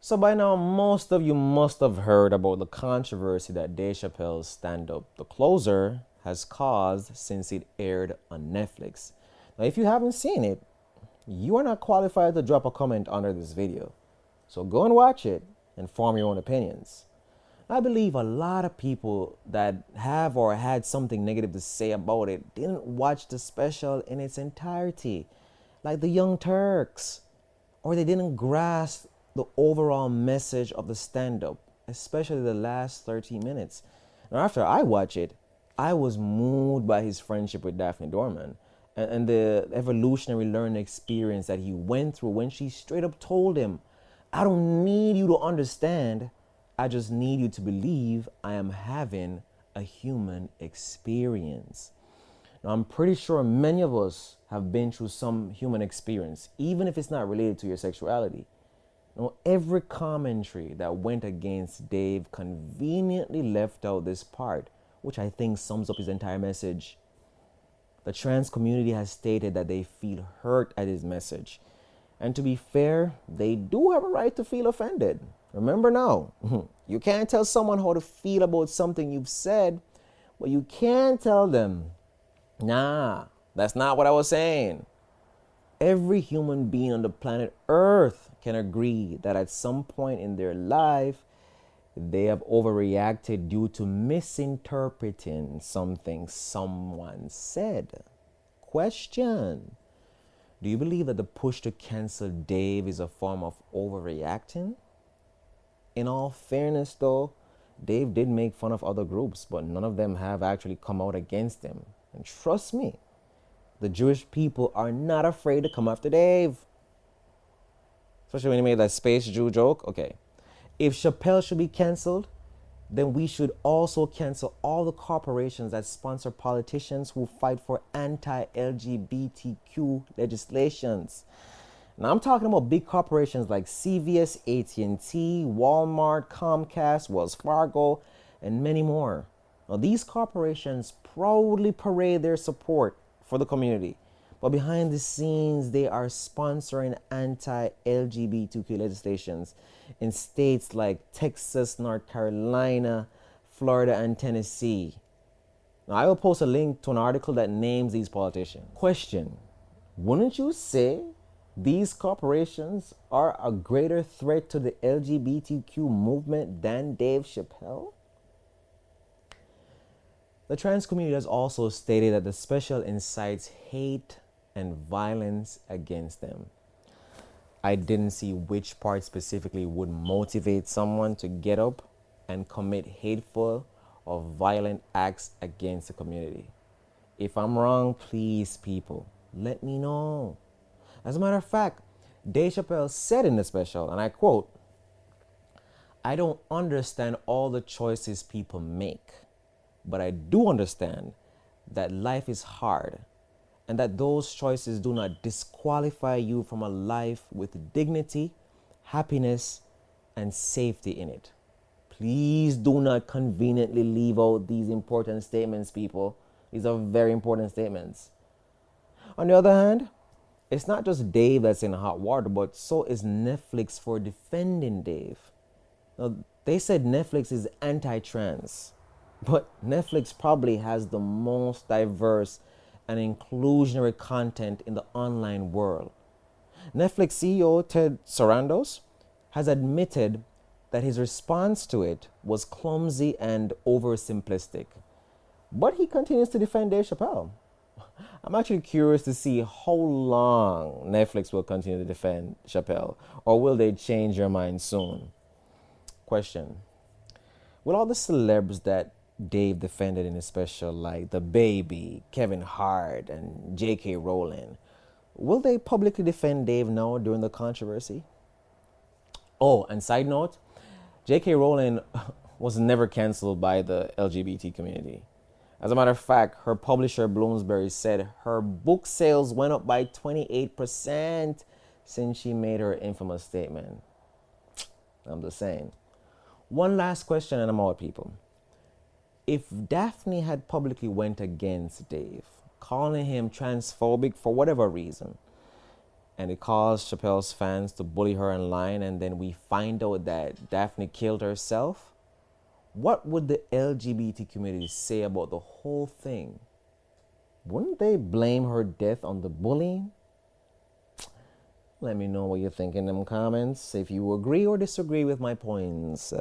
So by now, most of you must have heard about the controversy that Dave Chappelle's stand-up, The Closer, has caused since it aired on Netflix. Now, if you haven't seen it, you are not qualified to drop a comment under this video. So go and watch it and form your own opinions. I believe a lot of people that have or had something negative to say about it didn't watch the special in its entirety, like the Young Turks, or they didn't grasp the overall message of the stand-up, especially the last 30 minutes. Now, after I watched it, I was moved by his friendship with Daphne Dorman and the evolutionary learning experience that he went through when she straight up told him, I don't need you to understand, I just need you to believe I am having a human experience. Now, I'm pretty sure many of us have been through some human experience, even if it's not related to your sexuality. Now, every commentary that went against Dave conveniently left out this part, which I think sums up his entire message. The trans community has stated that they feel hurt at his message. And to be fair, they do have a right to feel offended. Remember now, you can't tell someone how to feel about something you've said, but you can tell them, nah, that's not what I was saying. Every human being on the planet Earth can agree that at some point in their life, they have overreacted due to misinterpreting something someone said. Question: do you believe that the push to cancel Dave is a form of overreacting? In all fairness, though, Dave did make fun of other groups, but none of them have actually come out against him. And trust me, the Jewish people are not afraid to come after Dave. Especially when he made that Space Jew joke. Okay. If Chappelle should be canceled, then we should also cancel all the corporations that sponsor politicians who fight for anti-LGBTQ legislations. Now I'm talking about big corporations like CVS, AT&T, Walmart, Comcast, Wells Fargo, and many more. Now these corporations proudly parade their support for the community, but behind the scenes they are sponsoring anti-LGBTQ legislations in states like Texas, North Carolina, Florida, and Tennessee. Now I will post a link to an article that names these politicians. Question: wouldn't you say these corporations are a greater threat to the LGBTQ movement than Dave Chappelle? The trans community has also stated that the special incites hate and violence against them. I didn't see which part specifically would motivate someone to get up and commit hateful or violent acts against the community. If I'm wrong, please, people, let me know. As a matter of fact, Dave Chappelle said in the special, and I quote, I don't understand all the choices people make, but I do understand that life is hard and that those choices do not disqualify you from a life with dignity, happiness, and safety in it. Please do not conveniently leave out these important statements, people. These are very important statements. On the other hand, it's not just Dave that's in hot water, but so is Netflix for defending Dave. Now, they said Netflix is anti-trans, but Netflix probably has the most diverse and inclusionary content in the online world. Netflix CEO Ted Sarandos has admitted that his response to it was clumsy and oversimplistic, but he continues to defend Dave Chappelle. I'm actually curious to see how long Netflix will continue to defend Chappelle, or will they change their mind soon? Question: will all the celebs that Dave defended in his special, like The Baby, Kevin Hart, and J.K. Rowling, will they publicly defend Dave now during the controversy? Oh, and side note, J.K. Rowling was never canceled by the LGBT community. As a matter of fact, her publisher Bloomsbury said her book sales went up by 28% since she made her infamous statement. I'm just saying. One last question and I'm out, people. If Daphne had publicly went against Dave, calling him transphobic for whatever reason, and it caused Chappelle's fans to bully her online, and then we find out that Daphne killed herself, what would the LGBT community say about the whole thing? Wouldn't they blame her death on the bullying? Let me know what you think in them comments, if you agree or disagree with my points.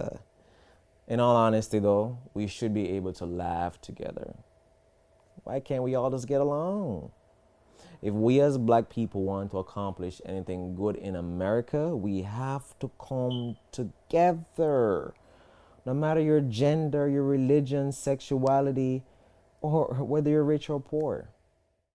In all honesty, though, we should be able to laugh together. Why can't we all just get along? If we as black people want to accomplish anything good in America, we have to come together. No matter your gender, your religion, sexuality, or whether you're rich or poor.